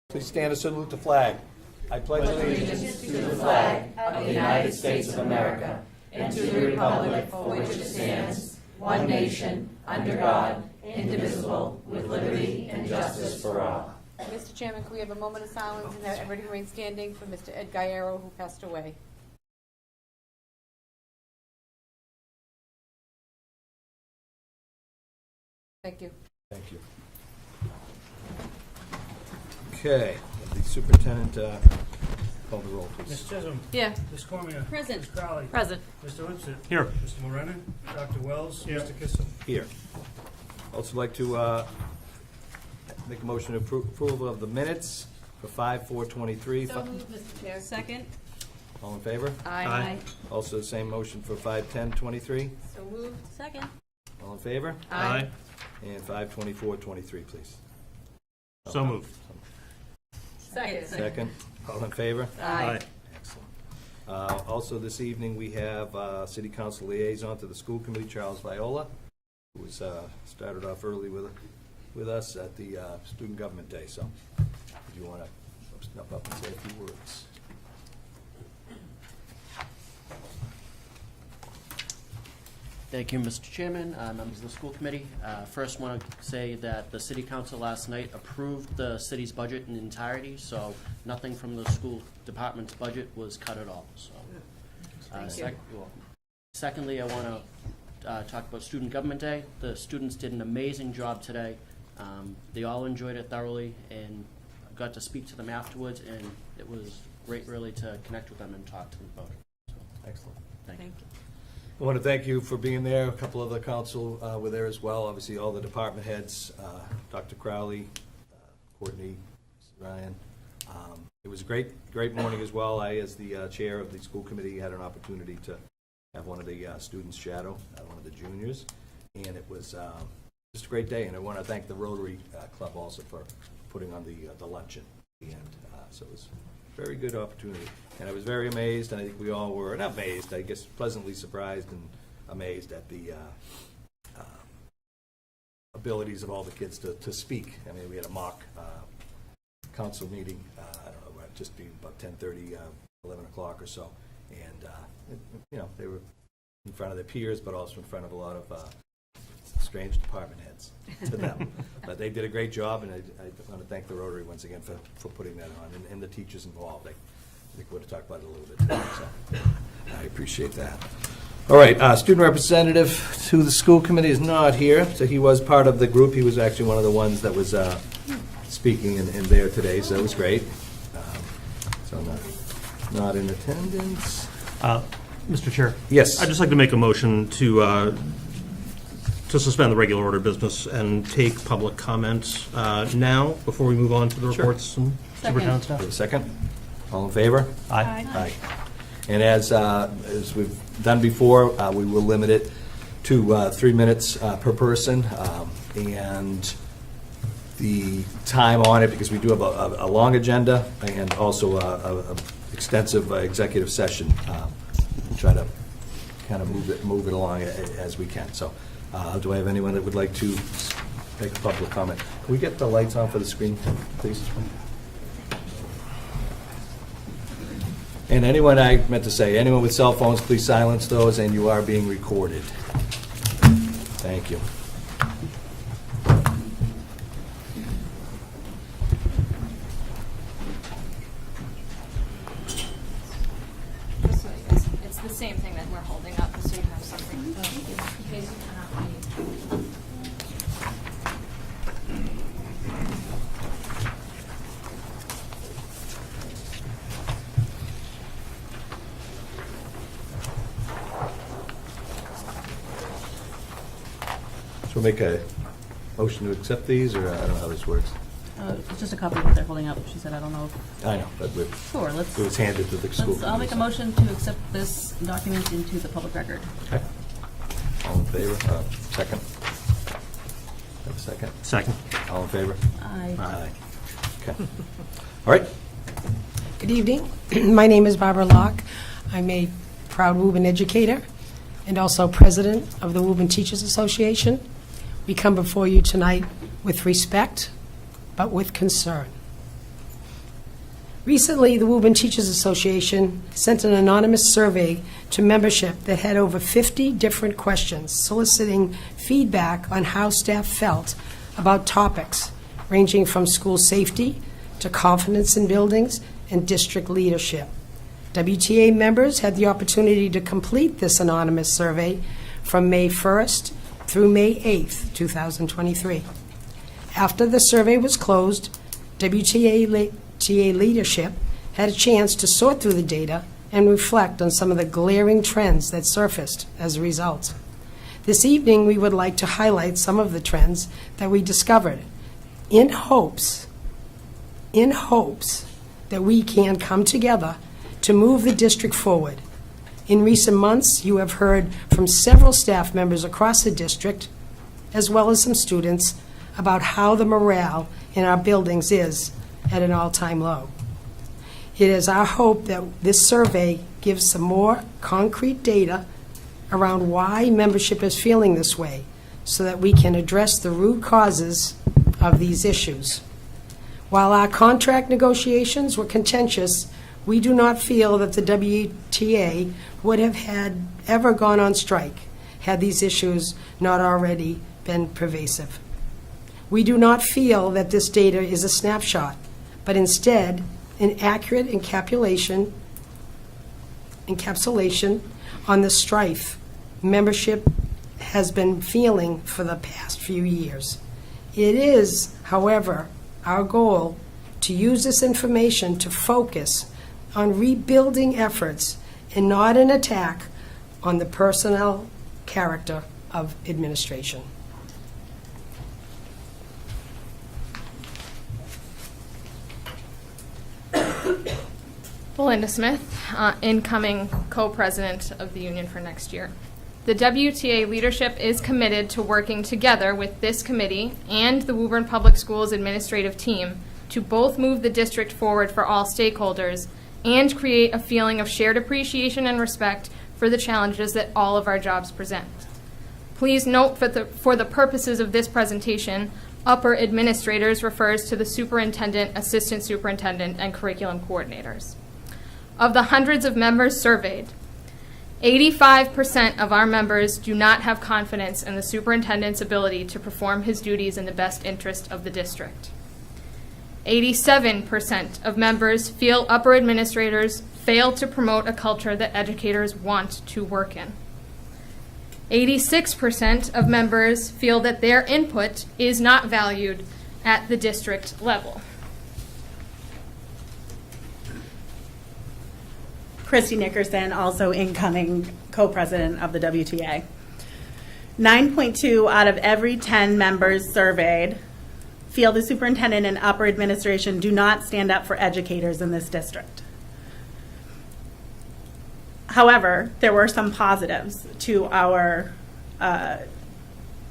Please stand and salute the flag. I pledge allegiance to the flag of the United States of America and to the republic for which it stands, one nation, under God, indivisible, with liberty and justice for all. Mr. Chairman, can we have a moment of silence and that everybody remain standing for Mr. Ed Guerrero, who passed away? Thank you. Thank you. Okay, the superintendent, call the roll, please. Ms. Chisholm. Yeah. Ms. Cormier. Present. Ms. Crowley. Present. Mr. Lipset. Here. Mr. Morena. Dr. Wells. Here. Mr. Kissel. Here. Also like to make a motion to approval of the minutes for 5/4/23. So moved, Mr. Chair. Second. All in favor? Aye. Also the same motion for 5/10/23. So moved. Second. All in favor? Aye. And 5/24/23, please. So moved. Second. Second. All in favor? Aye. Excellent. Also this evening, we have City Council Liaison to the School Committee, Charles Viola, who was started off early with us at the Student Government Day. So if you want to step up and say a few words. Thank you, Mr. Chairman, members of the school committee. First, want to say that the city council last night approved the city's budget in entirety, so nothing from the school department's budget was cut at all. So, Thank you. you're welcome. Secondly, I want to talk about Student Government Day. The students did an amazing job today. They all enjoyed it thoroughly, and got to speak to them afterwards, and it was great, really, to connect with them and talk to them about it. So, Excellent. thank you. I want to thank you for being there. A couple of the council were there as well. Obviously, all the department heads, Dr. Crowley, Courtney, Ryan. It was a great morning as well. I, as the chair of the school committee, had an opportunity to have one of the students shadow, one of the juniors, and it was just a great day. And I want to thank the Rotary Club also for putting on the luncheon at the end. So it was a very good opportunity. And I was very amazed, and I think we all were, not amazed, I guess pleasantly surprised and amazed at the abilities of all the kids to speak. I mean, we had a mock council meeting, I don't know, just be about 10:30, 11 o'clock or so. And, they were in front of their peers, but also in front of a lot of strange department heads to them. But they did a great job, and I want to thank the Rotary once again for putting that on, and the teachers involved. I think we're going to talk about it a little bit today, so I appreciate that. All right, student representative to the school committee is not here, so he was part of the group. He was actually one of the ones that was speaking in there today, so it was great. So not in attendance. Mr. Chair? Yes. I'd just like to make a motion to suspend the regular order of business and take public comments now, before we move on to the reports and superintendent Wait staff. a second. All in favor? Aye. Aye. And as we've done before, we will limit it to 3 minutes per person. And the time on it, because we do have a long agenda and also a extensive executive session. We'll try to kind of move it along as we can. So do I have anyone that would like to make a public comment? Can we get the lights on for the screen, please? And anyone, I meant to say, anyone with cell phones, please silence those, and you are being recorded. Thank you. It's the same thing that we're holding up, so you have something. In case you cannot read. So we'll make a motion to accept these, or I don't know how this works. It's just a copy of what they're holding up. She said, I don't know if... I know, but Sure, it was handed to the school. I'll make a motion to accept this document into the public record. Okay. All in favor? Second? Have a second? Second. All in favor? Aye. Aye. Okay. All right. Good evening. My name is Barbara Locke. I'm a proud Woburn educator and also president of the Woburn Teachers Association. We come before you tonight with respect, but with concern. Recently, the Woburn Teachers Association sent an anonymous survey to membership that had over 50 different questions soliciting feedback on how staff felt about topics ranging from school safety to confidence in buildings and district leadership. WTA members had the opportunity to complete this anonymous survey from May 1st through May 8th, 2023. After the survey was closed, WTA leadership had a chance to sort through the data and reflect on some of the glaring trends that surfaced as a result. This evening, we would like to highlight some of the trends that we discovered in hopes that we can come together to move the district forward. In recent months, you have heard from several staff members across the district, as well as some students, about how the morale in our buildings is at an all-time low. It is our hope that this survey gives some more concrete data around why membership is feeling this way, so that we can address the root causes of these issues. While our contract negotiations were contentious, we do not feel that the WTA would have ever gone on strike had these issues not already been pervasive. We do not feel that this data is a snapshot, but instead an accurate encapsulation on the strife membership has been feeling for the past few years. It is, however, our goal to use this information to focus on rebuilding efforts and not an attack on the personnel character of administration. Belinda Smith, incoming co-president of the union for next year. The WTA leadership is committed to working together with this committee and the Woburn Public Schools administrative team to both move the district forward for all stakeholders and create a feeling of shared appreciation and respect for the challenges that all of our jobs present. Please note for the purposes of this presentation, upper administrators refers to the superintendent, assistant superintendent, and curriculum coordinators. Of the hundreds of members surveyed, 85% of our members do not have confidence in the superintendent's ability to perform his duties in the best interest of the district. 87% of members feel upper administrators fail to promote a culture that educators want to work in. 86% of members feel that their input is not valued at the district level. Christy Nickerson, also incoming co-president of the WTA. 9.2 out of every 10 members surveyed feel the superintendent and upper administration do not stand up for educators in this district. However, there were some positives to our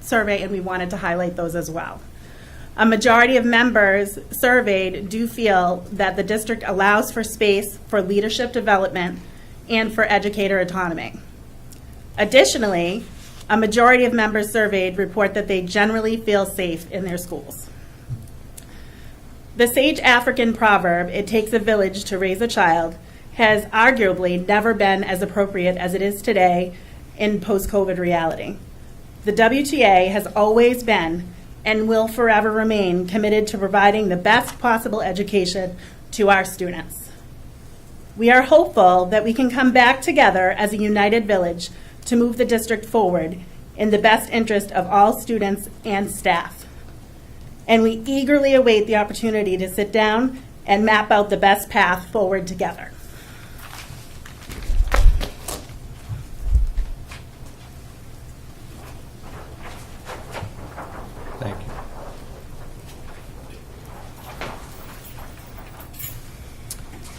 survey, and we wanted to highlight those as well. A majority of members surveyed do feel that the district allows for space for leadership development and for educator autonomy. Additionally, a majority of members surveyed report that they generally feel safe in their schools. The sage African proverb, "It takes a village to raise a child," has arguably never been as appropriate as it is today in post-COVID reality. The WTA has always been and will forever remain committed to providing the best possible education to our students. We are hopeful that we can come back together as a united village to move the district forward in the best interest of all students and staff. And we eagerly await the opportunity to sit down and map out the best path forward together. Thank you.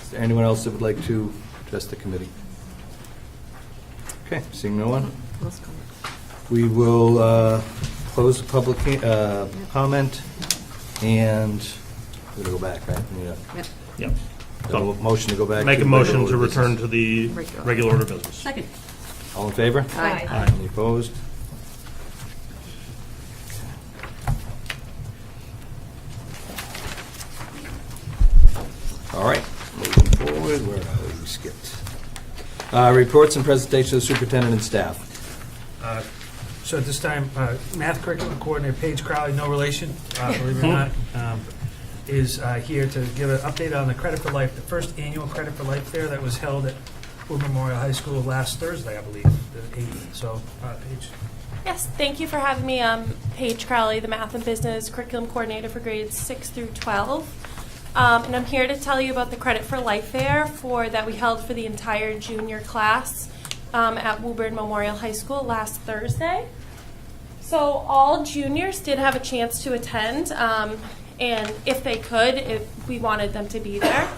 Is there anyone else that would like to address the committee? Okay, seeing no one, we will close the public comment, and we're going to go back, right? Yep. So motion to go back. Make to a motion regular to order return business. to the regular order business. Second. All in favor? Aye. Any opposed? All right. Reports and presentation of the superintendent and staff. So at this time, math curriculum coordinator Paige Crowley, no relation, believe it or not, is here to give an update on the Credit for Life, the first annual Credit for Life Fair that was held at Woburn Memorial High School last Thursday, I believe, the 8th. So, Paige. Yes, thank you for having me. I'm Paige Crowley, the Math and Business Curriculum Coordinator for grades 6 through 12. And I'm here to tell you about the Credit for Life Fair that we held for the entire junior class at Woburn Memorial High School last Thursday. So all juniors did have a chance to attend, and if they could, we wanted them to be there.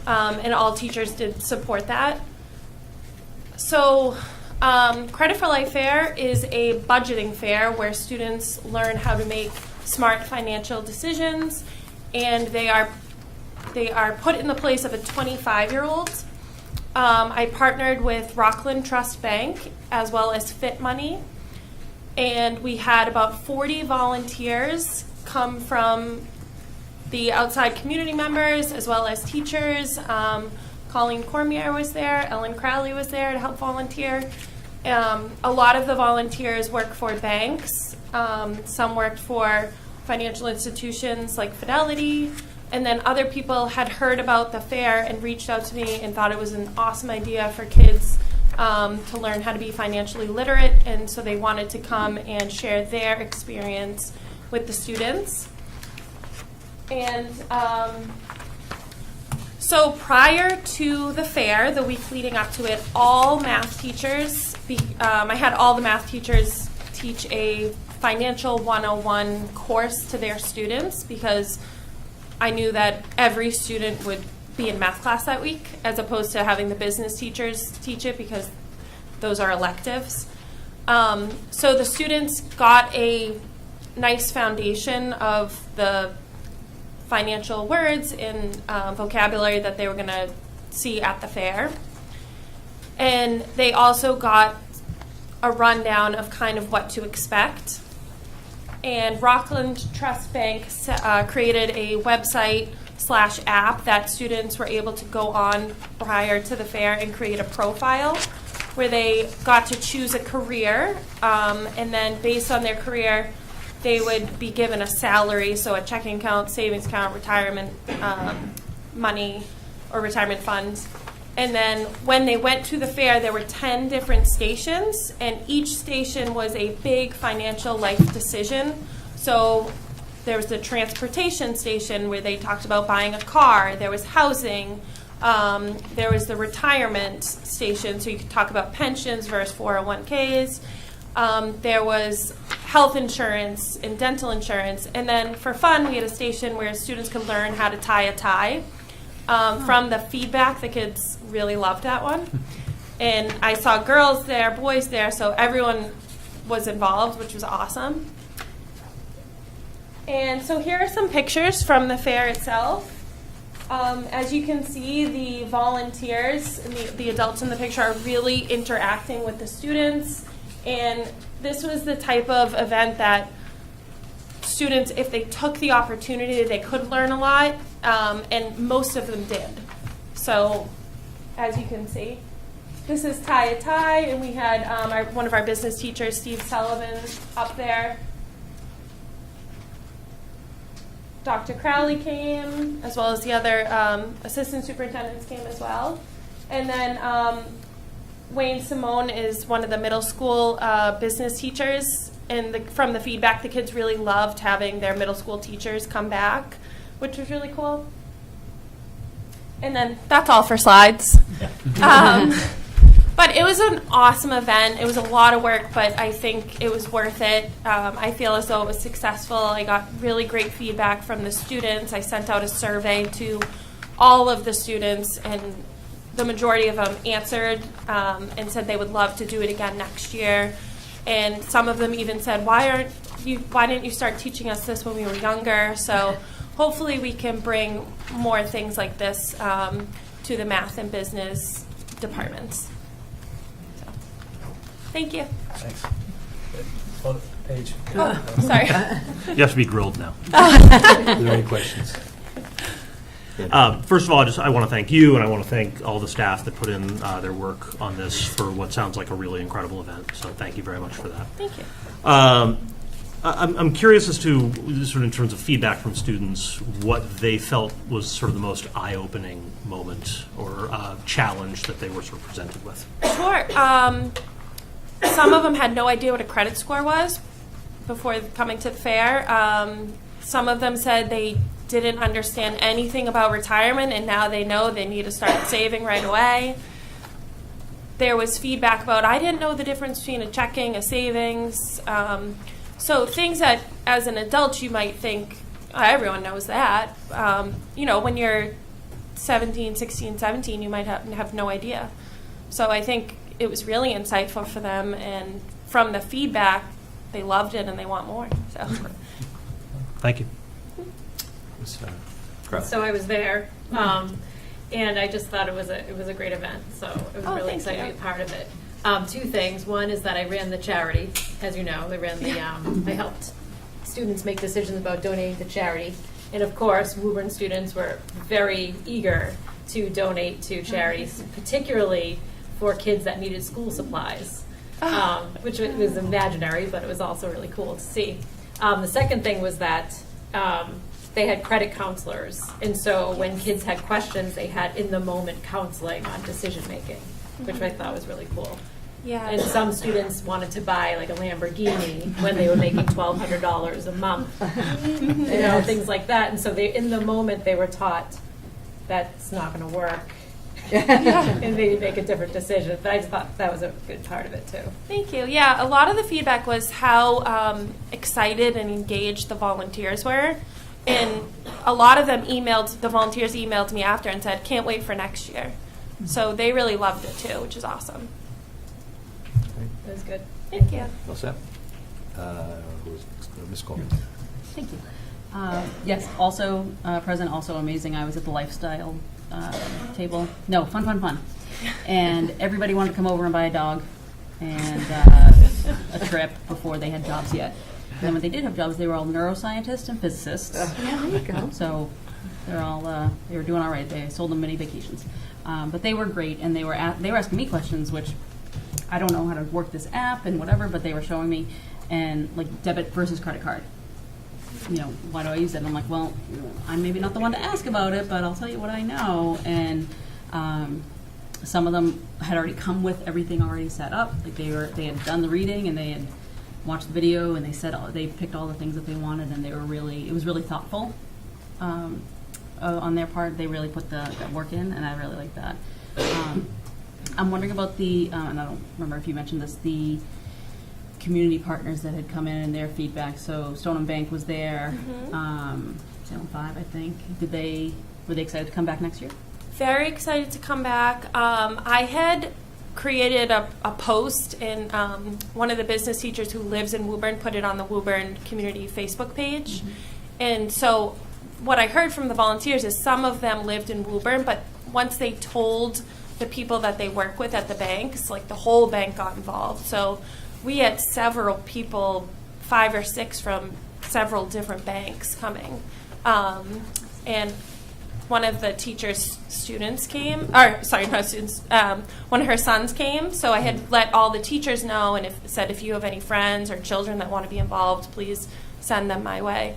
And all teachers did support that. So Credit for Life Fair is a budgeting fair where students learn how to make smart financial decisions, and they are put in the place of a 25-year-old. I partnered with Rockland Trust Bank as well as Fit Money, and we had about 40 volunteers come from the outside community members as well as teachers. Colleen Cormier was there, Ellen Crowley was there to help volunteer. A lot of the volunteers work for banks. Some worked for financial institutions like Fidelity, and then other people had heard about the fair and reached out to me and thought it was an awesome idea for kids to learn how to be financially literate, and so they wanted to come and share their experience with the students. And so prior to the fair, the week leading up to it, all math teachers, I had all the math teachers teach a financial 101 course to their students because I knew that every student would be in math class that week as opposed to having the business teachers teach it because those are electives. So the students got a nice foundation of the financial words and vocabulary that they were going to see at the fair. And they also got a rundown of kind of what to expect. And Rockland Trust Bank created a website/app that students were able to go on prior to the fair and create a profile where they got to choose a career, and then based on their career, they would be given a salary, so a checking account, savings account, retirement money, or retirement funds. And then when they went to the fair, there were 10 different stations, and each station was a big financial life decision. So there was the transportation station where they talked about buying a car. There was housing. There was the retirement station, so you could talk about pensions versus 401ks. There was health insurance and dental insurance. And then for fun, we had a station where students could learn how to tie a tie. From the feedback, the kids really loved that one. And I saw girls there, boys there, so everyone was involved, which was awesome. And so here are some pictures from the fair itself. As you can see, the volunteers and the adults in the picture are really interacting with the students. And this was the type of event that students, if they took the opportunity, they could learn a lot, and most of them did. So, as you can see, this is Tie a Tie, and we had one of our business teachers, Steve Sullivan, up there. Dr. Crowley came, as well as the other assistant superintendents came as well. And then Wayne Simone is one of the middle school business teachers. And from the feedback, the kids really loved having their middle school teachers come back, which was really cool. And then that's all for slides. But it was an awesome event. It was a lot of work, but I think it was worth it. I feel as though it was successful. I got really great feedback from the students. I sent out a survey to all of the students, and the majority of them answered and said they would love to do it again next year. And some of them even said, why didn't you start teaching us this when we were younger? So hopefully we can bring more things like this to the math and business departments. So, thank you. Thanks. Well, Paige. Oh, sorry. You have to be grilled now. Are there any questions? First of all, I want to thank you, and I want to thank all the staff that put in their work on this for what sounds like a really incredible event. So thank you very much for that. Thank you. I'm curious as to, sort of in terms of feedback from students, what they felt was sort of the most eye-opening moment or challenge that they were sort of presented with. Sure. Some of them had no idea what a credit score was before coming to the fair. Some of them said they didn't understand anything about retirement, and now they know they need to start saving right away. There was feedback about, I didn't know the difference between a checking, a savings. So things that, as an adult, you might think, oh, everyone knows that. When you're 17, 16, 17, you might have no idea. So I think it was really insightful for them, and from the feedback, they loved it and they want more. So. Thank you. So I was there, and I just thought it was a great event. So I was really excited to be a part of it. Two things. One is that I ran the charity, as you know. I helped students make decisions about donating to charity, and of course, Woburn students were very eager to donate to charities, particularly for kids that needed school supplies, which was imaginary, but it was also really cool to see. The second thing was that they had credit counselors, and so when kids had questions, they had in-the-moment counseling on decision-making, which I thought was really cool. Yeah. And some students wanted to buy like a Lamborghini when they were making $1,200 a month, things like that. And so in the moment, they were taught that's not going to work. And they make a different decision. But I just thought that was a good part of it, too. Thank you. Yeah, a lot of the feedback was how excited and engaged the volunteers were. And a lot of them the volunteers emailed me after and said, can't wait for next year. So they really loved it, too, which is awesome. It was good. Thank you. All set? Ms. Coleman. Thank you. Yes, also, present, also amazing. I was at the lifestyle table. No, fun. And everybody wanted to come over and buy a dog and a trip before they had jobs yet. And then when they did have jobs, they were all neuroscientists and physicists. Yeah, there you go. So they were doing all right. They sold them many vacations. But they were great, and they were asking me questions, which I don't know how to work this app and whatever, but they were showing me, and like debit versus credit card. Why do I use it? And I'm like, well, I'm maybe not the one to ask about it, but I'll tell you what I know. And some of them had already come with everything already set up. Like they had done the reading and they had watched the video, and they picked all the things that they wanted, and it was really thoughtful on their part. They really put the work in, and I really like that. I'm wondering about and I don't remember if you mentioned this, the community partners that had come in and their feedback. So Stone and Bank was there, Salem 5, I think. Were they excited to come back next year? Very excited to come back. I had created a post, and one of the business teachers who lives in Woburn put it on the Woburn community Facebook page. And so what I heard from the volunteers is some of them lived in Woburn, but once they told the people that they work with at the banks, like the whole bank got involved. So we had several people, 5 or 6 from several different banks coming. And one of the teacher's students came, or sorry, not students, one of her sons came. So I had let all the teachers know and said if you have any friends or children that want to be involved, please send them my way.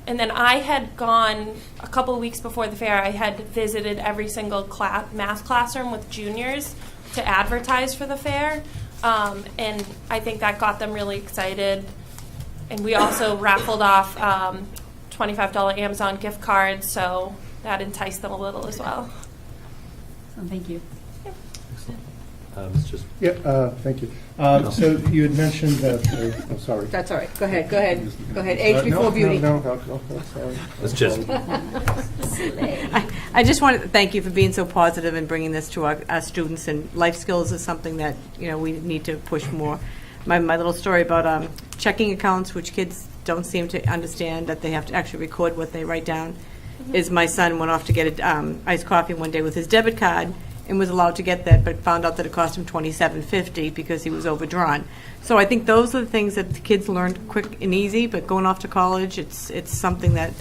And then I had gone a couple of weeks before the fair. I had visited every single math classroom with juniors to advertise for the fair, and I think that got them really excited. And we also raffled off $25 Amazon gift cards, so that enticed them a little as well. So thank you. It's just Thank you. So you had mentioned that, I'm sorry. That's all right. Go ahead. Age before beauty. No, sorry. It's just I just wanted to thank you for being so positive and bringing this to our students. And life skills is something that we need to push more. My little story about checking accounts, which kids don't seem to understand that they have to actually record what they write down, is my son went off to get iced coffee one day with his debit card and was allowed to get that, but found out that it cost him $27.50 because he was overdrawn. So I think those are the things that the kids learned quick and easy. But going off to college, it's something that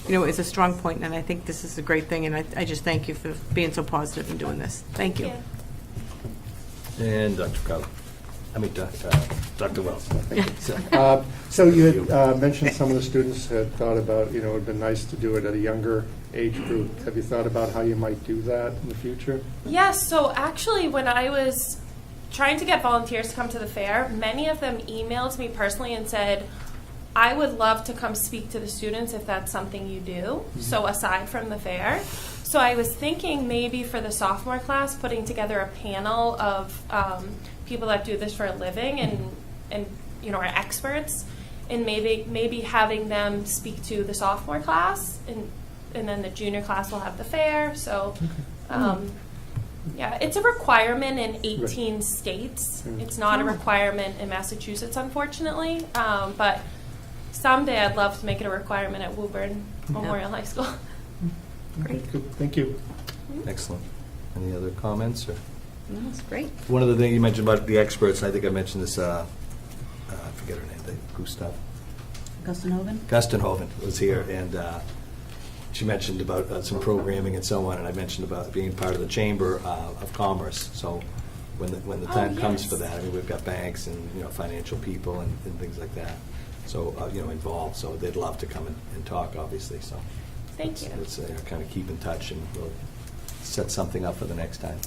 is a strong point, and I think this is a great thing, and I just thank you for being so positive and doing this. Thank you. And Dr. Crowley. Dr. Wells. So you had mentioned some of the students had thought about, it would have been nice to do it at a younger age group. Have you thought about how you might do that in the future? Yes, so actually when I was trying to get volunteers to come to the fair, many of them emailed me personally and said, I would love to come speak to the students if that's something you do, so aside from the fair. So I was thinking maybe for the sophomore class, putting together a panel of people that do this for a living and are experts, and maybe having them speak to the sophomore class, and then the junior class will have the fair. So it's a requirement in 18 states. It's not a requirement in Massachusetts, unfortunately, but someday I'd love to make it a requirement at Woburn Memorial High School. Great. Good. Thank you. Excellent. Any other comments? Or? No, that's great. One of the things you mentioned about the experts, I think I mentioned this, I forget her name, Gustav. Gustenhoven was here, and she mentioned about some programming and so on, and I mentioned about being part of the Chamber of Commerce. So when the time comes for that, we've got banks and financial people and things like that. So involved. So they'd love to come and talk, obviously. So Thank you. Let's kind of keep in touch, and we'll set something up for the next time.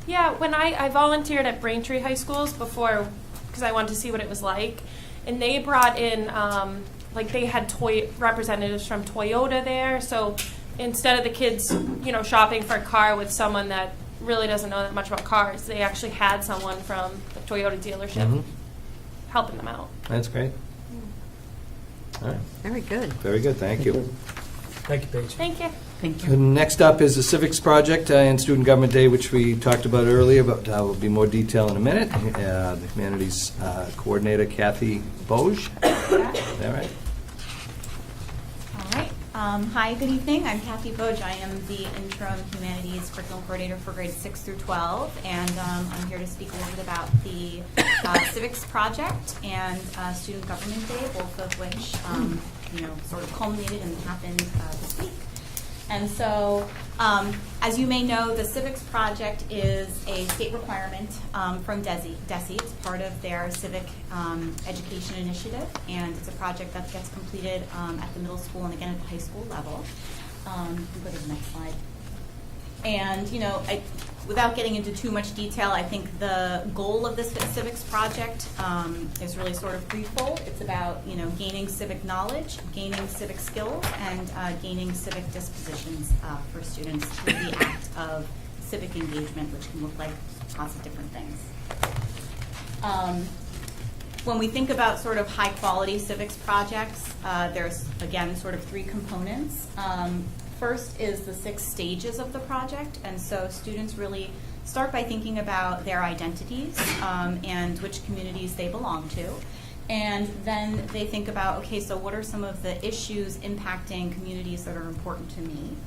Yeah, when I volunteered at Braintree High Schools before, because I wanted to see what it was like, and they brought in, they had toy representatives from Toyota there, so instead of the kids, shopping for a car with someone that really doesn't know that much about cars, they actually had someone from the Toyota dealership helping them out. That's great. All right. Very good. Very good. Thank you. Thank you, Paige. Thank you. Thank you. Next up is the Civics project and Student Government Day, which we talked about earlier, but will be more detail in a minute. The Humanities Coordinator, Kathy Boge. Is that right? All right. Hi, good evening. I'm Kathy Boge. I am the interim Humanities Curriculum Coordinator for grades 6 through 12, and I'm here to speak a little bit about the Civics project and Student Government Day, both of which sort of culminated and happened this week. And so, as you may know, the Civics project is a state requirement from DESE. It's part of their civic education initiative, and it's a project that gets completed at the middle school and again at the high school level. Go to the next slide. And, without getting into too much detail, I think the goal of this Civics project is really sort of threefold. It's about, gaining civic knowledge, gaining civic skills, and gaining civic dispositions for students through the act of civic engagement, which can look like lots of different things. When we think about sort of high-quality civics projects, there's, again, sort of three components. First is the 6 stages of the project, and so students really start by thinking about their identities and which communities they belong to. And then they think about, okay, so what are some of the issues impacting communities that are important to me?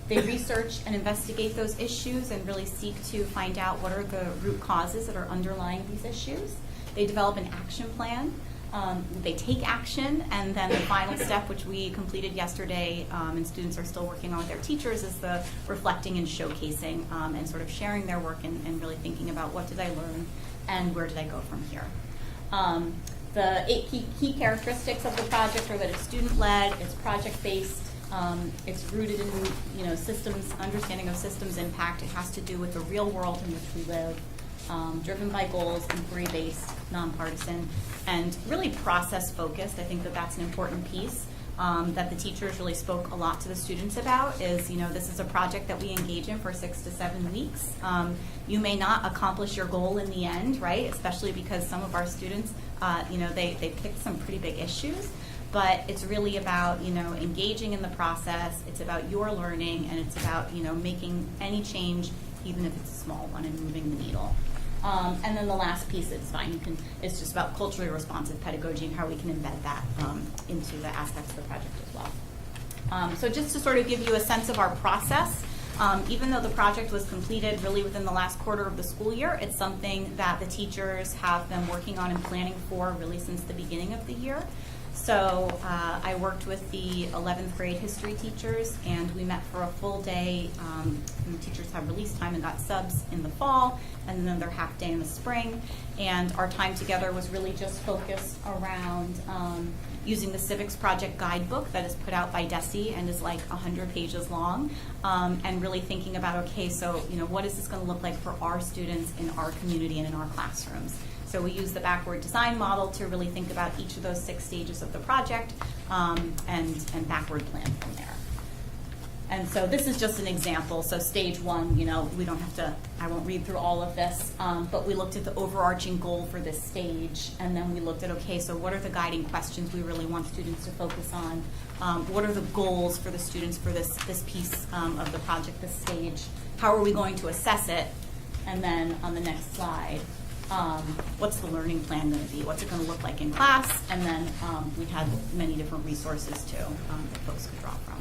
They research and investigate those issues and really seek to find out what are the root causes that are underlying these issues. They develop an action plan. They take action, and then the final step, which we completed yesterday and students are still working on with their teachers, is the reflecting and showcasing and sort of sharing their work and really thinking about what did I learn and where did I go from here. The 8 key characteristics of the project are that it's student-led, it's project-based, it's rooted in systems, understanding of systems impact. It has to do with the real world in which we live. Driven by goals, inquiry-based, nonpartisan, and really process-focused. I think that that's an important piece that the teachers really spoke a lot to the students about is, this is a project that we engage in for 6 to 7 weeks. You may not accomplish your goal in the end, right? Especially because some of our students, they picked some pretty big issues. But it's really about, engaging in the process. It's about your learning, and it's about, making any change, even if it's a small one, and moving the needle. And then the last piece, it's just about culturally responsive pedagogy and how we can embed that into the aspects of the project as well. So just to sort of give you a sense of our process, even though the project was completed really within the last quarter of the school year, it's something that the teachers have been working on and planning for really since the beginning of the year. So I worked with the 11th grade history teachers, and we met for a full day. And the teachers have release time and got subs in the fall, and then their half day in the spring. And our time together was really just focused around using the Civics Project guidebook that is put out by DESE and is like 100 pages long, and really thinking about, okay, so what is this going to look like for our students in our community and in our classrooms? So we use the backward design model to really think about each of those 6 stages of the project and backward plan from there. And so this is just an example. So stage 1, we don't have to, I won't read through all of this, but we looked at the overarching goal for this stage, and then we looked at, okay, so what are the guiding questions we really want students to focus on? What are the goals for the students for this piece of the project, this stage? How are we going to assess it? And then on the next slide, what's the learning plan going to be? What's it going to look like in class? And then we had many different resources too that folks could draw from.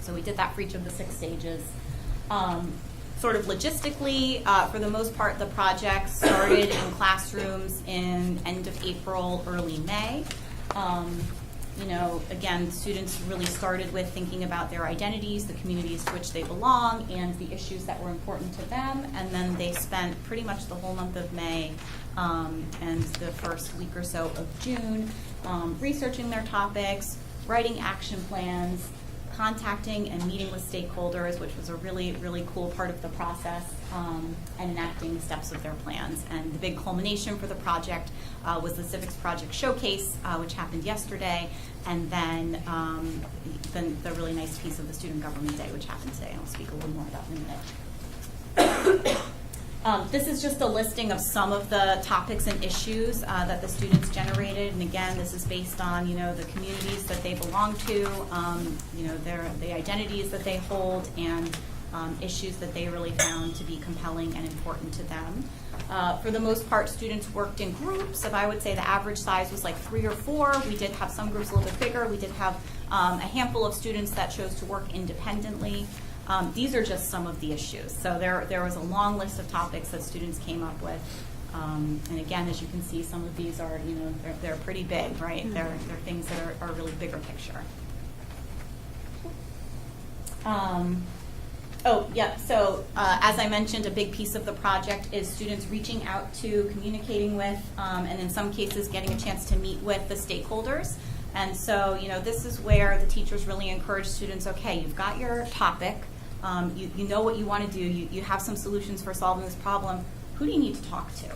So we did that for each of the 6 stages. Sort of logistically, for the most part, the project started in classrooms in end of April, early May. Again, students really started with thinking about their identities, the communities to which they belong, and the issues that were important to them. And then they spent pretty much the whole month of May and the first week or so of June researching their topics, writing action plans, contacting and meeting with stakeholders, which was a really, really cool part of the process, and enacting the steps of their plans. And the big culmination for the project was the Civics Project Showcase, which happened yesterday, and then the really nice piece of the Student Government Day, which happened today. I'll speak a little more about in a minute. This is just a listing of some of the topics and issues that the students generated, and again, this is based on the communities that they belong to, the identities that they hold, and issues that they really found to be compelling and important to them. For the most part, students worked in groups. If I would say the average size was like 3 or 4. We did have some groups a little bit bigger. We did have a handful of students that chose to work independently. These are just some of the issues. So there was a long list of topics that students came up with. And again, as you can see, some of these are, they're pretty big, right? Mm-hmm. They're things that are really bigger picture. So as I mentioned, a big piece of the project is students reaching out to, communicating with, and in some cases getting a chance to meet with the stakeholders. And so, this is where the teachers really encourage students, okay, you've got your topic, you know what you want to do, you have some solutions for solving this problem, who do you need to talk to?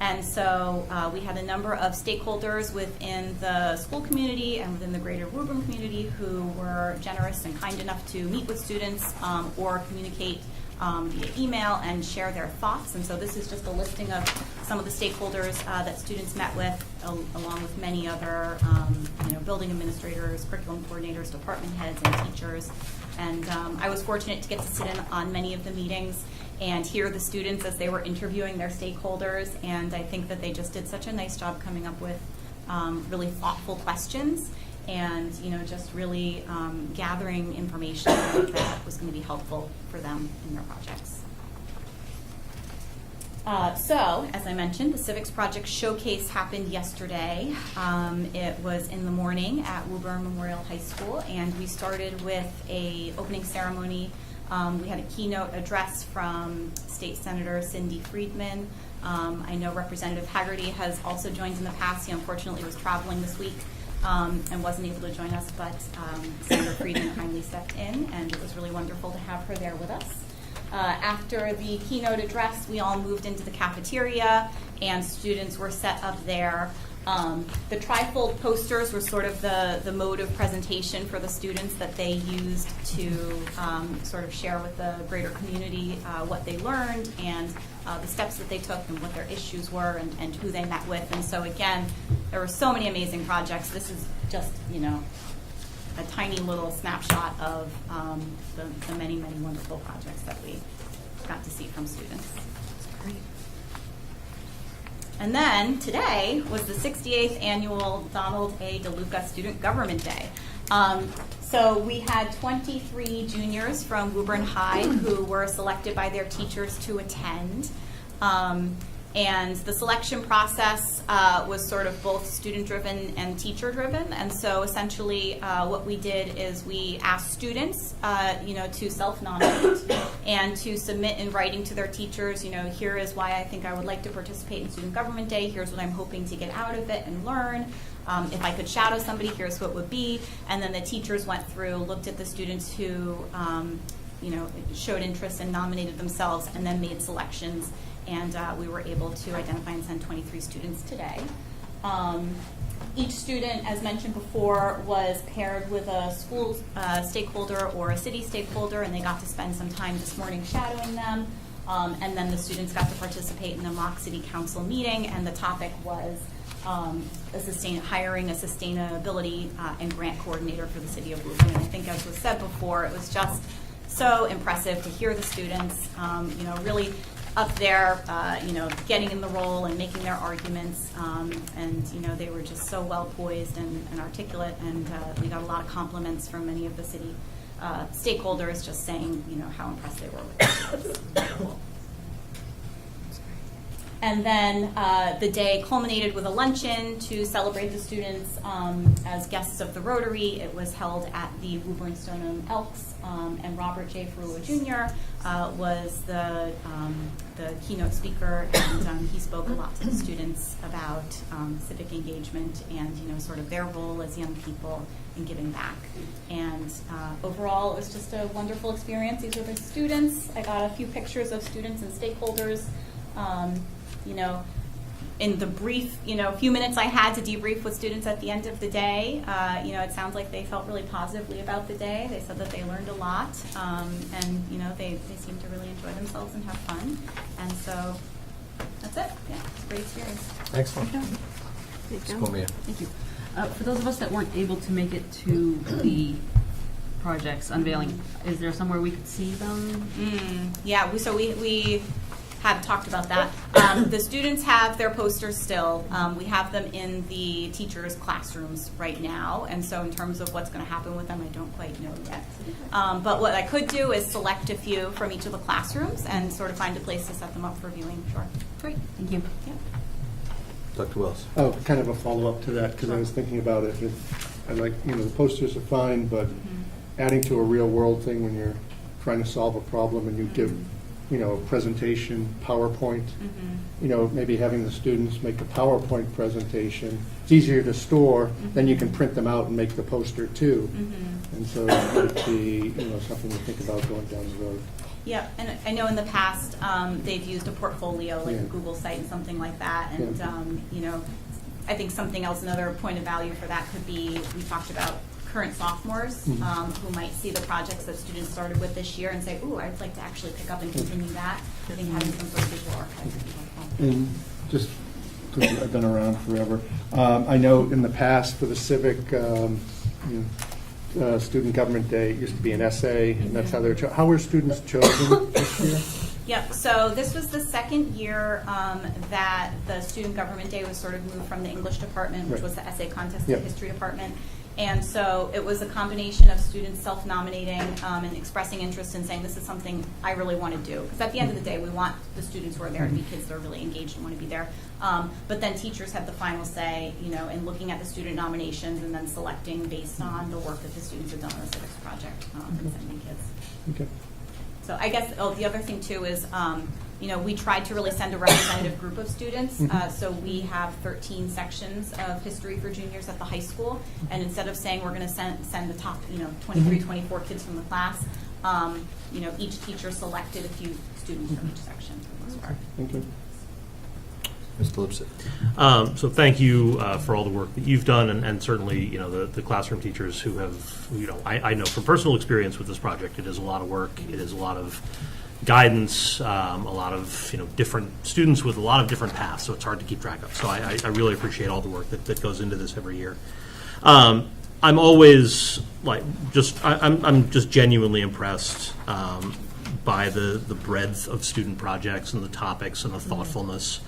And so we had a number of stakeholders within the school community and within the greater Woburn community who were generous and kind enough to meet with students or communicate via email and share their thoughts. And so this is just a listing of some of the stakeholders that students met with, along with many other building administrators, curriculum coordinators, department heads, and teachers. And I was fortunate to get to sit in on many of the meetings and hear the students as they were interviewing their stakeholders. And I think that they just did such a nice job coming up with really thoughtful questions and just really gathering information that was going to be helpful for them in their projects. So, as I mentioned, the Civics Project Showcase happened yesterday. It was in the morning at Woburn Memorial High School, and we started with an opening ceremony. We had a keynote address from State Senator Cindy Friedman. I know Representative Haggerty has also joined in the past. He unfortunately was traveling this week and wasn't able to join us, but Senator Friedman kindly stepped in, and it was really wonderful to have her there with us. After the keynote address, we all moved into the cafeteria, and students were set up there. The trifold posters were sort of the mode of presentation for the students that they used to sort of share with the greater community what they learned and the steps that they took and what their issues were and who they met with. And so again, there were so many amazing projects. This is just, a tiny little snapshot of the many, many wonderful projects that we got to see from students. That's great. And then today was the 68th annual Donald A. DeLuca Student Government Day. So we had 23 juniors from Woburn High who were selected by their teachers to attend. And the selection process was sort of both student-driven and teacher-driven. And so essentially what we did is we asked students, to self-nominate and to submit in writing to their teachers, here is why I think I would like to participate in Student Government Day. Here's what I'm hoping to get out of it and learn. If I could shadow somebody, here's what it would be. And then the teachers went through, looked at the students who, showed interest and nominated themselves, and then made selections. And we were able to identify and send 23 students today. Each student, as mentioned before, was paired with a school stakeholder or a city stakeholder, and they got to spend some time this morning shadowing them. And then the students got to participate in a mock city council meeting, and the topic was hiring a sustainability and grant coordinator for the city of Woburn. And I think, as was said before, it was just so impressive to hear the students, really up there, getting in the role and making their arguments, and they were just so well poised and articulate, and we got a lot of compliments from many of the city stakeholders, just saying, how impressed they were with it. And then the day culminated with a luncheon to celebrate the students as guests of the Rotary. It was held at the Woburn Stoneham Elks, and Robert J. Ferrua Jr. Was the keynote speaker, and he spoke a lot to the students about civic engagement and sort of their role as young people in giving back. And overall, it was just a wonderful experience. These are the students. I got a few pictures of students and stakeholders. In the brief, few minutes I had to debrief with students at the end of the day, it sounds like they felt really positively about the day. They said that they learned a lot, and, they seemed to really enjoy themselves and have fun. And so that's it. Yeah, it's a great experience. Excellent. Cormier. Thank you. For those of us that weren't able to make it to the projects unveiling, is there somewhere we could see them? Yeah, we have talked about that. The students have their posters still. We have them in the teachers' classrooms right now, and so in terms of what's going to happen with them, I don't quite know yet. But what I could do is select a few from each of the classrooms and sort of find a place to set them up for viewing. Sure. Great, thank you. Yeah. Dr. Wells. Oh, kind of a follow-up to that, because I was thinking about it. I like, the posters are fine, but adding to a real-world thing when you're trying to solve a problem and you give a presentation, PowerPoint, maybe having the students make a PowerPoint presentation. It's easier to store, then you can print them out and make the poster too. And so it might be, something to think about going down the road. Yeah, and I know in the past they've used a portfolio, like a Google site and something like that. And, I think something else, another point of value for that could be, we talked about current sophomores who might see the projects that students started with this year and say, ooh, I'd like to actually pick up and continue that. I think having some sort of visual archive would be helpful. And just, because I've been around forever, I know in the past for the civic Student Government Day, it used to be an essay, and that's how they're how were students chosen this year? Yep, so this was the second year that the Student Government Day was sort of moved from the English department, which was the essay contest, to the history department. And so it was a combination of students self-nominating and expressing interest in saying, this is something I really want to do. Because at the end of the day, we want the students who are there to be kids that are really engaged and want to be there. But then teachers had the final say, in looking at the student nominations and then selecting based on the work that the students have done on the civics project and sending kids. Okay. So I guess the other thing too is, we tried to really send a representative group of students. So we have 13 sections of history for juniors at the high school. And instead of saying we're going to send the top, 23, 24 kids from the class, each teacher selected a few students from each section for the most part. Thank you. Mr. Lipset. So thank you for all the work that you've done, and certainly, the classroom teachers who have, I know from personal experience with this project, it is a lot of work. It is a lot of guidance, a lot of, different students with a lot of different paths, so it's hard to keep track of. So I really appreciate all the work that goes into this every year. I'm always I'm just genuinely impressed by the breadth of student projects and the topics and the thoughtfulness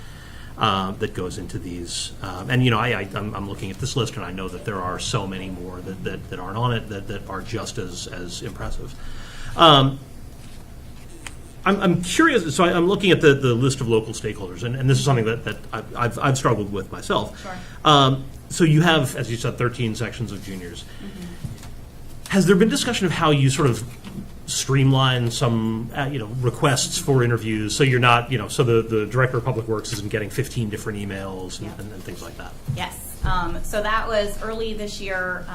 that goes into these. And I'm looking at this list, and I know that there are so many more that aren't on it that are just as impressive. I'm curious, so I'm looking at the list of local stakeholders, and this is something that I've struggled with myself. Sure. So you have, as you said, 13 sections of juniors. Has there been discussion of how you sort of streamline some, requests for interviews, so you're not, so the Director of Public Works isn't getting 15 different emails and things like that? Yes. So that was early this year.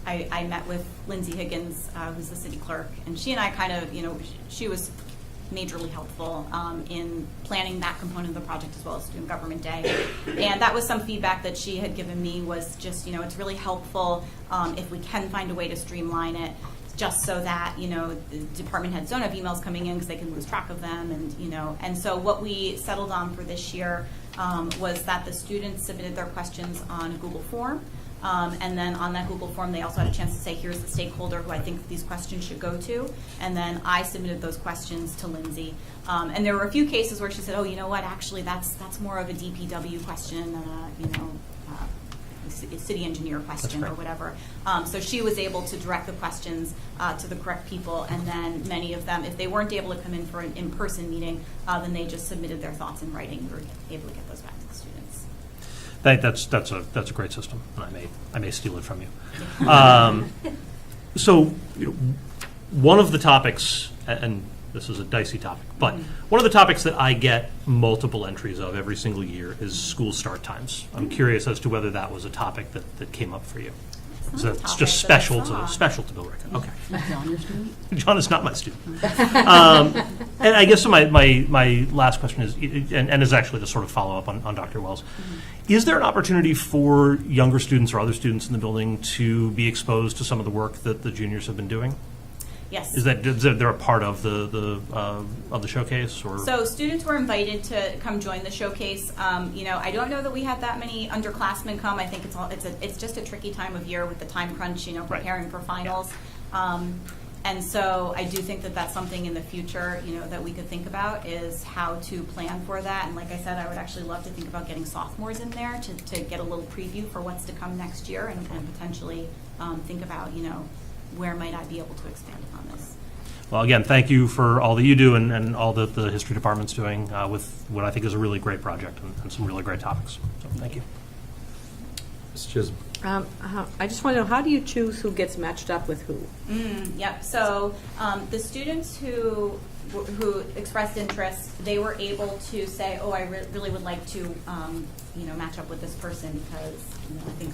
I met with Lindsay Higgins, who's the city clerk, and she and I kind of, she was majorly helpful in planning that component of the project as well as Student Government Day. And that was some feedback that she had given me was just, it's really helpful if we can find a way to streamline it, just so that, the department heads don't have emails coming in because they can lose track of them. And so what we settled on for this year was that the students submitted their questions on a Google form. And then on that Google form, they also had a chance to say, here's the stakeholder who I think these questions should go to. And then I submitted those questions to Lindsay. And there were a few cases where she said, oh, you know what, actually, that's more of a DPW question than a city engineer question or whatever. So she was able to direct the questions to the correct people. And then many of them, if they weren't able to come in for an in-person meeting, then they just submitted their thoughts in writing. We were able to get those back to the students. That's a great system, and I may steal it from you. So, one of the topics, and this is a dicey topic, but one of the topics that I get multiple entries of every single year is school start times. I'm curious as to whether that was a topic that came up for you. So it's just special to Bill Rickett. Okay. Is John your student? John is not my student. And I guess my last question is, and is actually to sort of follow up on Dr. Wells. Is there an opportunity for younger students or other students in the building to be exposed to some of the work that the juniors have been doing? Yes. Is there a part of the showcase, or? So students were invited to come join the showcase. I don't know that we had that many underclassmen come. I think it's just a tricky time of year with the time crunch, preparing for finals. And so I do think that that's something in the future, that we could think about, is how to plan for that. And like I said, I would actually love to think about getting sophomores in there to get a little preview for what's to come next year, and potentially think about, where might I be able to expand upon this. Well, again, thank you for all that you do and all that the history department's doing with what I think is a really great project and some really great topics. So thank you. Mr. Chisholm. I just want to know, how do you choose who gets matched up with who? Yep. So the students who expressed interest, they were able to say, oh, I really would like to, match up with this person because I think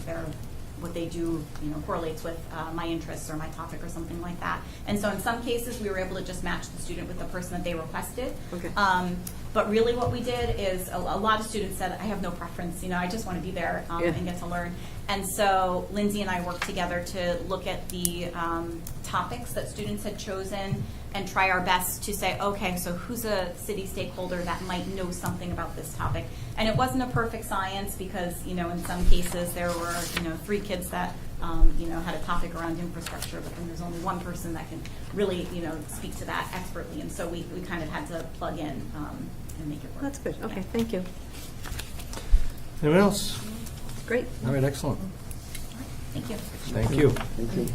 what they do, correlates with my interests or my topic or something like that. And so in some cases, we were able to just match the student with the person that they requested. Okay. But really what we did is a lot of students said, I have no preference, I just want to be there and get to learn. And so Lindsay and I worked together to look at the topics that students had chosen and try our best to say, okay, so who's a city stakeholder that might know something about this topic? And it wasn't a perfect science because, in some cases there were, 3 kids that, had a topic around infrastructure, but then there's only one person that can really, speak to that expertly. And so we kind of had to plug in and make it work. That's good. Okay, thank you. Anyone else? Great. All right, excellent. Thank you. Thank you. Thank you.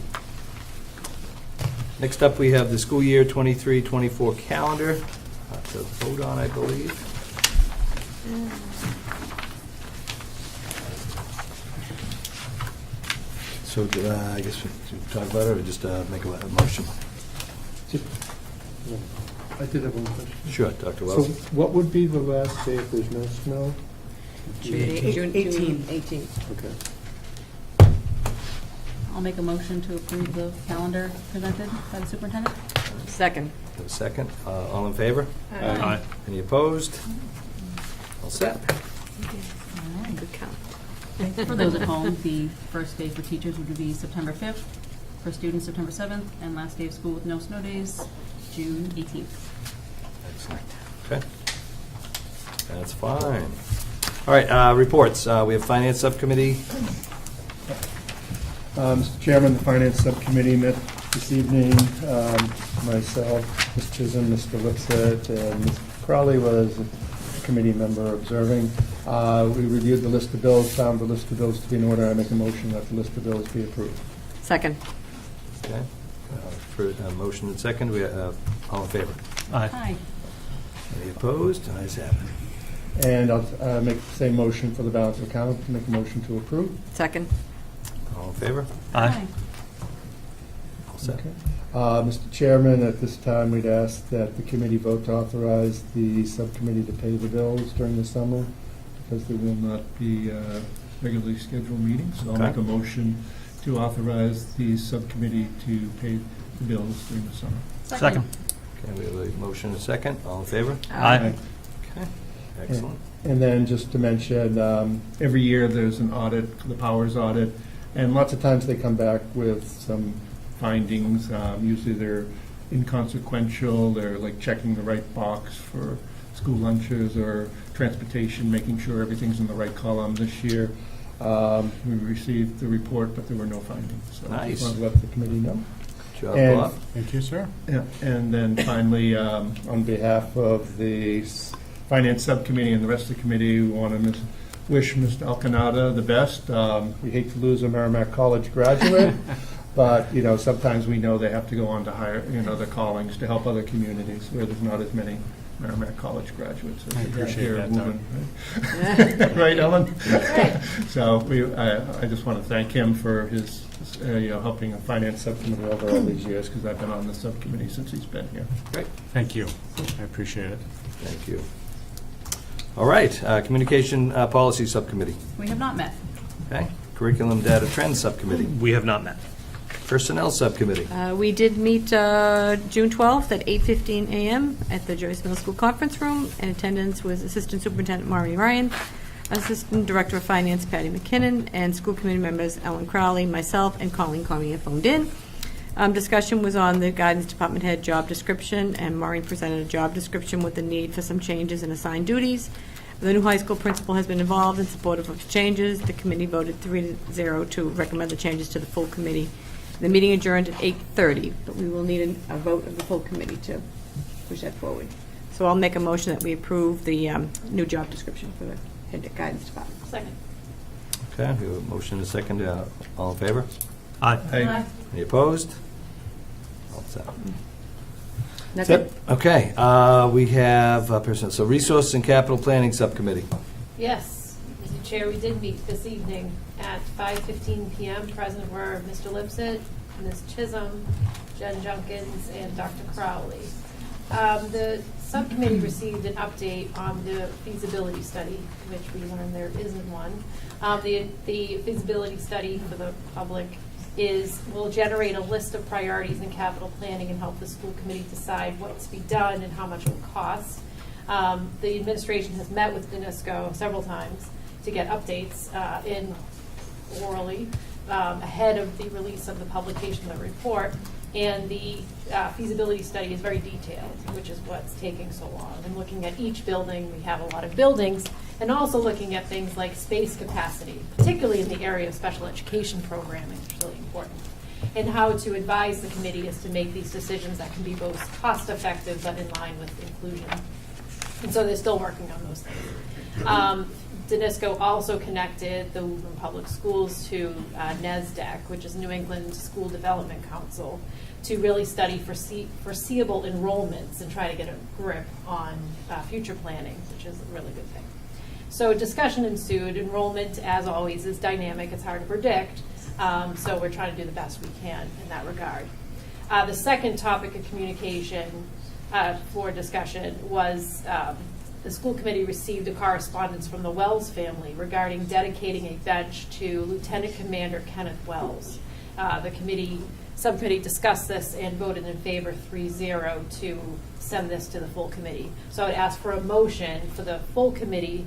Next up, we have the school year 23-24 calendar to vote on, I believe. So I guess we should talk about it or just make a motion? I did have one question. Sure, Dr. So Wells. what would be the last day if there's no snow? June 18. Okay. I'll make a motion to approve the calendar presented by the superintendent. Second. Have a second. All in favor? Aye. Any opposed? All set. Good count. For those at home, the first day for teachers would be September 5th, for students September 7th, and last day of school with no snow days, June 18th. Excellent. Okay. That's fine. All right, reports. We have Finance Subcommittee. Mr. Chairman, the Finance Subcommittee met this evening. Myself, Ms. Chisholm, Mr. Lipset, and Ms. Crowley was a committee member observing. We reviewed the list of bills, found the list of bills to be in order. I make a motion that the list of bills be approved. Second. Okay. For motion and second, we all in favor? Aye. Aye. Any opposed? Ayes have it. And I'll make the same motion for the balance of account, make a motion to approve. Second. All in favor? Aye. All set. Okay. Mr. Chairman, at this time, we'd ask that the committee vote to authorize the subcommittee to pay the bills during the summer, because there will not be regularly scheduled meetings. So I'll Okay. make a motion to authorize the subcommittee to pay the bills during the summer. Second. Okay, we have a motion and a second. All in favor? Aye. Okay, excellent. And then just to mention, every year there's an audit, the powers audit, and lots of times they come back with some findings. Usually they're inconsequential, they're like checking the right box for school lunches or transportation, making sure everything's in the right column. This year, we received the report, but there were no findings. So I Nice. just wanted to let the committee know. Good job, And- Bob. Thank you, sir. Yeah, and then finally, on behalf of the Finance Subcommittee and the rest of the committee, we want to wish Mr. Alcanada the best. We hate to lose a Merrimack College graduate, but, sometimes we know they have to go on to higher, their callings to help other communities where there's not as many Merrimack College graduates. As we have here at Woburn, right? Right, Ellen? So I just want to thank him for his, helping the Finance Subcommittee over all these years, because I've been on the subcommittee since he's been here. Great. Thank you. I appreciate it. Thank you. All right, Communication Policy Subcommittee. We have not met. Okay. Curriculum Data Trends Subcommittee. We have not met. Personnel Subcommittee. We did meet June 12th at 8:15 a.m. at the Joyce Middle School Conference Room. In attendance was Assistant Superintendent Maureen Ryan, Assistant Director of Finance Patty McKinnon, and school committee members Ellen Crowley, myself, and Colleen Cormier phoned in. Discussion was on the guidance department head job description, and Maureen presented a job description with the need for some changes in assigned duties. The new high school principal has been involved in support of the changes. The committee voted 3-0 to recommend the changes to the full committee. The meeting adjourned at 8:30, but we will need a vote of the full committee to push that forward. So I'll make a motion that we approve the new job description for the head guidance department. Second. Okay, we have a motion and a second. All in favor? Aye. Aye. Any opposed? All set. That's it. Okay, we have personnel. So Resource and Capital Planning Subcommittee. Yes, Mr. Chair, we did meet this evening at 5:15 p.m. Present were Mr. Lipset, Ms. Chisholm, Jen Junkins, and Dr. Crowley. The subcommittee received an update on the feasibility study, which we learned there isn't one. The feasibility study for the public will generate a list of priorities in capital planning and help the school committee decide what's to be done and how much it will cost. The administration has met with DNISCO several times to get updates in orally ahead of the release of the publication of the report. And the feasibility study is very detailed, which is what's taking so long. And looking at each building, we have a lot of buildings, and also looking at things like space capacity, particularly in the area of special education programming, which is really important. And how to advise the committee is to make these decisions that can be both cost-effective but in line with inclusion. And so they're still working on those things. DNISCO also connected the Woburn Public Schools to NESDEC, which is New England School Development Council, to really study foreseeable enrollments and try to get a grip on future planning, which is a really good thing. So discussion ensued. Enrollment, as always, is dynamic. It's hard to predict. So we're trying to do the best we can in that regard. The second topic of communication for discussion was the school committee received a correspondence from the Wells family regarding dedicating a bench to Lieutenant Commander Kenneth Wells. The subcommittee discussed this and voted in favor 3-0 to send this to the full committee. So I would ask for a motion for the full committee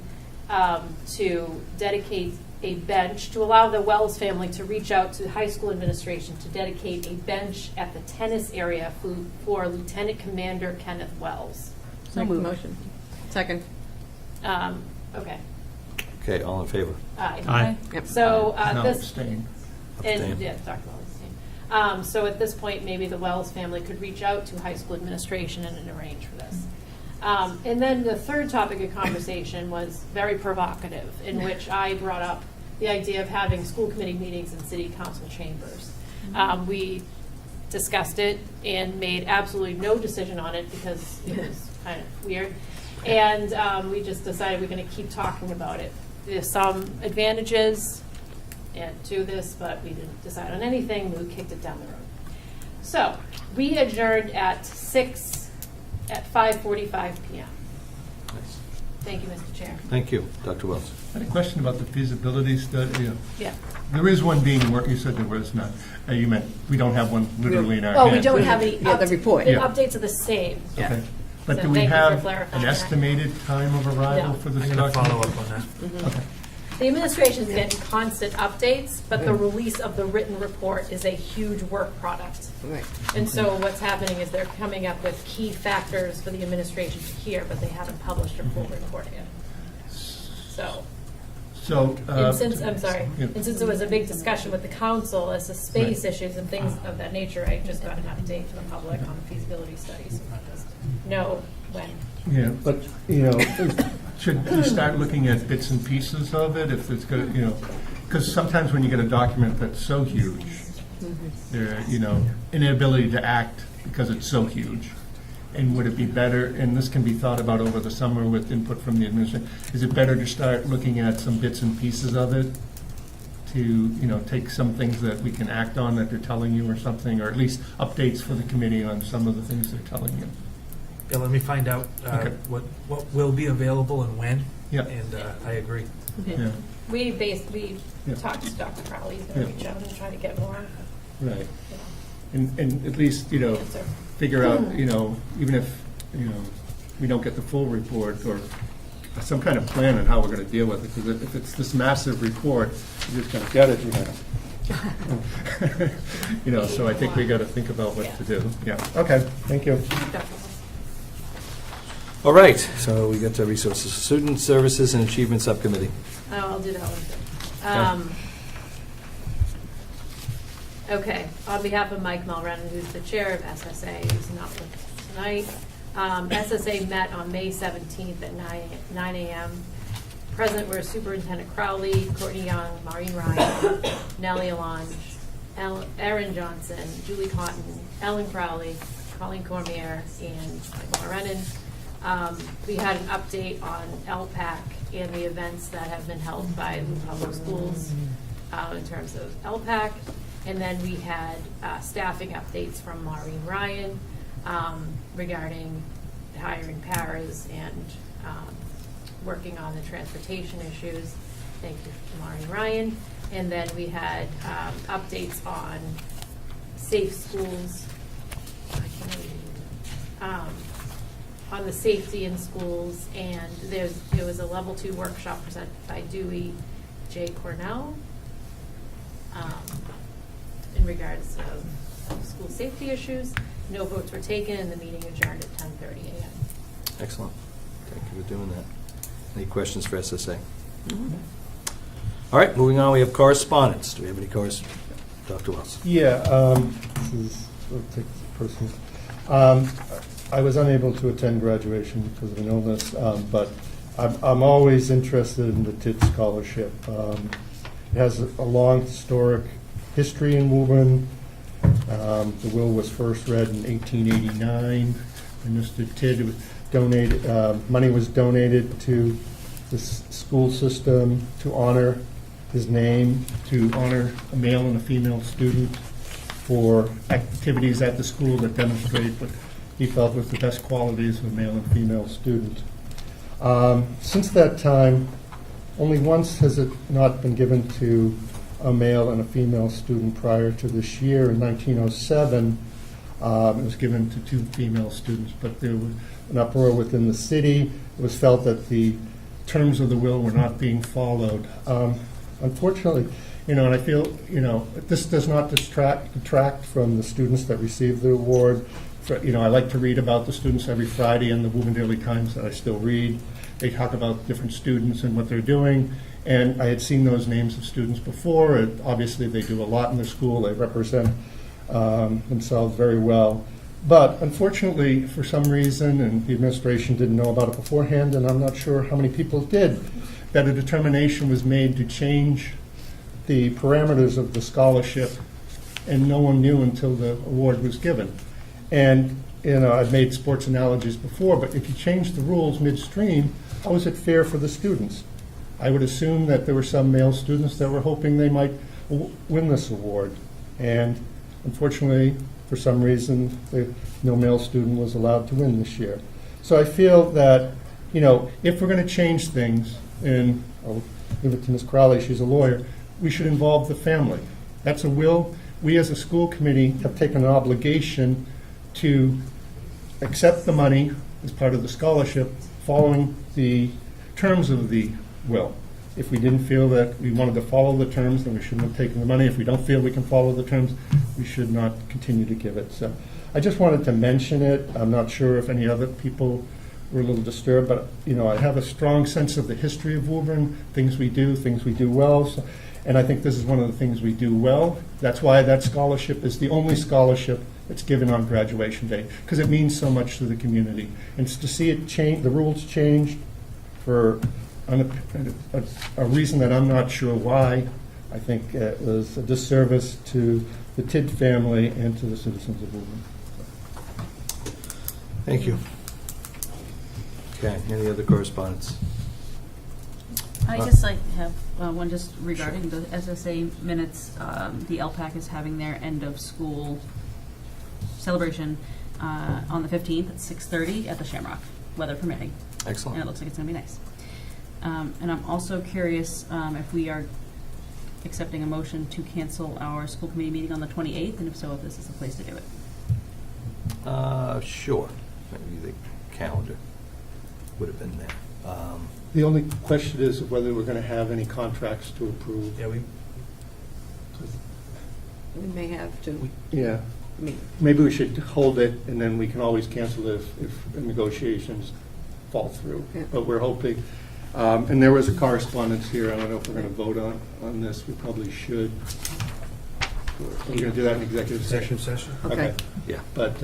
to dedicate a bench, to allow the Wells family to reach out to high school administration to dedicate a bench at the tennis area for Lieutenant Commander Kenneth Wells. Make the motion. Second. Okay. Okay, all in favor? Aye. Aye. Yep. So No, this, abstain. Abstain. yeah, Dr. Wells abstained. So at this point, maybe the Wells family could reach out to high school administration and arrange for this. And then the third topic of conversation was very provocative, in which I brought up the idea of having school committee meetings in city council chambers. We discussed it and made absolutely no decision on it because it was kind of weird. And we just decided we're going to keep talking about it. There's some advantages to this, but we didn't decide on anything. We kicked it down the road. So we adjourned at 5:45 p.m. Nice. Thank you, Mr. Chair. Thank you. Dr. Wells. I had a question about the feasibility study. Yeah. There is one being worked, you said there was not. You meant we don't have one literally in our Oh, hands. we don't have any. the report. The Yeah. updates are the same. Okay. But So do we thank you for have clarifying an that. estimated time of arrival No. for this I'm going to follow document? up on that. Okay. The administration's getting constant updates, but the release of the written report is a huge work product. Right. And so what's happening is they're coming up with key factors for the administration to hear, but they haven't published a full report yet. So, So, and since, I'm sorry, yeah. and since there was a big discussion with the council as to space issues and things of that nature, I just got an update for the public on the feasibility study, so we just know when. Yeah, but, should we start looking at bits and pieces of it if it's going to, because sometimes when you get a document that's so huge, there, inability to act because it's so huge. And would it be better, and this can be thought about over the summer with input from the administration, is it better to start looking at some bits and pieces of it to, take some things that we can act on that they're telling you or something, or at least updates for the committee on some of the things they're telling you? Yeah, let me find out Okay. what will be available and when. Yeah. And I agree. Yeah, We Yeah. talked to Dr. Crowley, he's going to Yeah. reach out and try to get more, right. you know, And at least, answer. figure out, even if, we don't get the full report or some kind of plan on how we're going to deal with it. Because if it's this massive report, you're just going to get it, so I think we got to think about what to do. Yeah, okay, thank you. All right, so we get to Resources, Student Services and Achievement Subcommittee. Oh, I'll do that one too. Okay, on behalf of Mike Mulrennan, who's the chair of SSA, who's not with us tonight, SSA met on May 17th at 9 a.m. Present were Superintendent Crowley, Courtney Young, Maureen Ryan, Nellie Alonge, Erin Johnson, Julie Cotton, Ellen Crowley, Colleen Cormier, and Mike Mulrennan. We had an update on LPAC and the events that have been held by the public schools in terms of LPAC. And then we had staffing updates from Maureen Ryan regarding hiring paras and working on the transportation issues. Thank you to Maureen Ryan. And then we had updates on safe schools. On the safety in schools, and there was a level 2 workshop presented by Dewey J. Cornell in regards of school safety issues. No votes were taken, and the meeting adjourned at 10:30 a.m. Excellent. Thank you for doing that. Any questions for SSA? All right, moving on, we have correspondence. Do we have any correspondence? Dr. Wells. Yeah, this is, I'll take this personal. I was unable to attend graduation because of an illness, but I'm always interested in the TID scholarship. It has a long historic history in Woburn. The will was first read in 1889, and Mr. Tidd was donated. Money was donated to the school system to honor his name, to honor a male and a female student for activities at the school that demonstrate what he felt was the best qualities of a male and female student. Since that time, only once has it not been given to a male and a female student prior to this year. In 1907, it was given to 2 female students, but there was an uproar within the city. It was felt that the terms of the will were not being followed. Unfortunately, and I feel, this does not detract from the students that receive the award. I like to read about the students every Friday in the Woburn Daily Times that I still read. They talk about different students and what they're doing. And I had seen those names of students before. Obviously, they do a lot in their school. They represent themselves very well. But unfortunately, for some reason, and the administration didn't know about it beforehand, and I'm not sure how many people did, that a determination was made to change the parameters of the scholarship and no one knew until the award was given. And, I've made sports analogies before, but if you change the rules midstream, how is it fair for the students? I would assume that there were some male students that were hoping they might win this award. And unfortunately, for some reason, no male student was allowed to win this year. So I feel that, if we're going to change things, and I'll give it to Ms. Crowley, she's a lawyer, we should involve the family. That's a will. We as a school committee have taken an obligation to accept the money as part of the scholarship following the terms of the will. If we didn't feel that we wanted to follow the terms, then we shouldn't have taken the money. If we don't feel we can follow the terms, we should not continue to give it. So I just wanted to mention it. I'm not sure if any other people were a little disturbed, but I have a strong sense of the history of Woburn, things we do well. So, and I think this is one of the things we do well. That's why that scholarship is the only scholarship that's given on graduation day, because it means so much to the community. And to see it change, the rules changed for a reason that I'm not sure why, I think it was a disservice to the Tidd family and to the citizens of Woburn. Thank you. Okay, any other correspondence? I just have one just regarding the SSA minutes. The LPAC is having their end of school celebration on the 15th at 6:30 at the Shamrock, weather permitting. Excellent. And it looks like it's going to be nice. And I'm also curious if we are accepting a motion to cancel our school committee meeting on the 28th, and if so, if this is the place to do it. Sure. Maybe the calendar would have been there. The only question is whether we're going to have any contracts to approve. Yeah, We may have to. Yeah. Maybe we should hold it, and then we can always cancel it if negotiations fall through. Yeah. But we're hoping, and there was a correspondence here. I don't know if we're going to vote on this. We probably should. Are we going to do that in executive session? Okay. Yeah. But,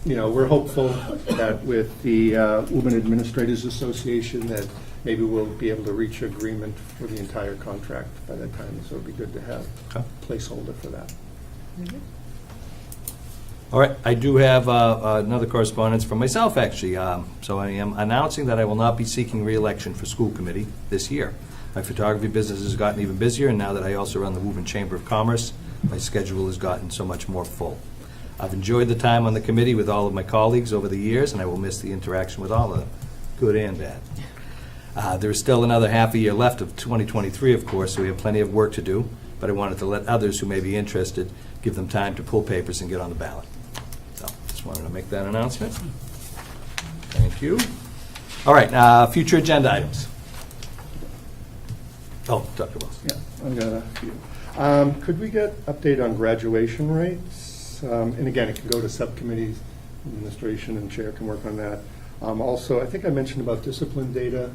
we're hopeful that with the Woburn Administrators Association that maybe we'll be able to reach agreement for the entire contract by that time. So it'd be good to have a placeholder for that. Mm-hmm. All right, I do have another correspondence from myself, actually. So I am announcing that I will not be seeking re-election for school committee this year. My photography business has gotten even busier, and now that I also run the Woburn Chamber of Commerce, my schedule has gotten so much more full. I've enjoyed the time on the committee with all of my colleagues over the years, and I will miss the interaction with all of them, good and bad. There is still another half a year left of 2023, of course, so we have plenty of work to do, but I wanted to let others who may be interested give them time to pull papers and get on the ballot. So, just wanted to make that announcement. Thank you. All right, future agenda items. Oh, Dr. Wells. Yeah, I've got a few. Could we get update on graduation rates? And again, it can go to subcommittees, administration and chair can work on that. Also, I think I mentioned about discipline data.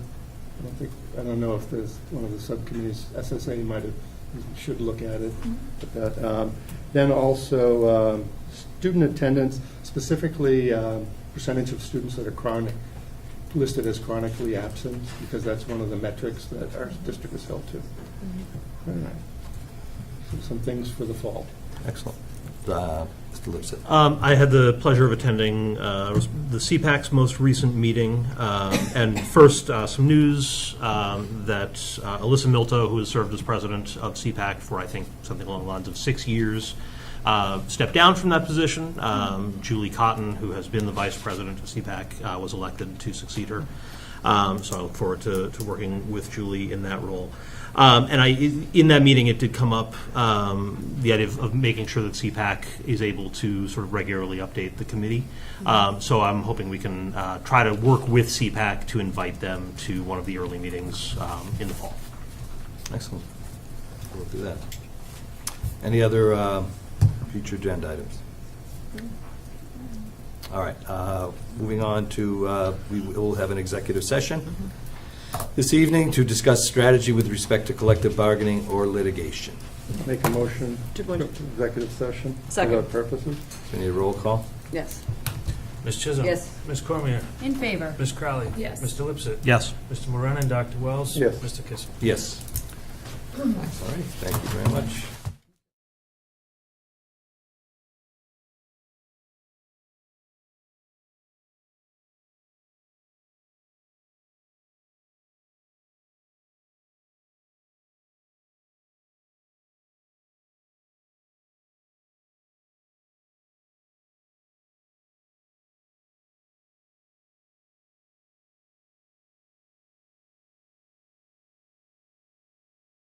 I don't know if there's one of the subcommittees, SSA should look at it. But that, then also student attendance, specifically percentage of students that are listed as chronically absent, because that's one of the metrics that our district is held to. All right. So some things for the fall. Excellent. Mr. Lipset. I had the pleasure of attending the CPAC's most recent meeting. And first, some news that Alyssa Milto, who has served as president of CPAC for, I think, something along the lines of 6 years, stepped down from that position. Julie Cotton, who has been the vice president of CPAC, was elected to succeed her. So I look forward to working with Julie in that role. And in that meeting, it did come up, the idea of making sure that CPAC is able to sort of regularly update the committee. So I'm hoping we can try to work with CPAC to invite them to one of the early meetings in the fall. Excellent. We'll do that. Any other future agenda items? All right. Moving on to, we will have an executive session this evening to discuss strategy with respect to collective bargaining or litigation. Make a motion to go into executive session Second. for that purposes. We need a roll call? Yes. Ms. Chisholm. Yes. Ms. Cormier. In favor. Ms. Crowley. Yes. Mr. Lipset. Yes. Mr. Moran and Dr. Wells. Yes. Mr. Kissel. Yes. All right. Thank you very much.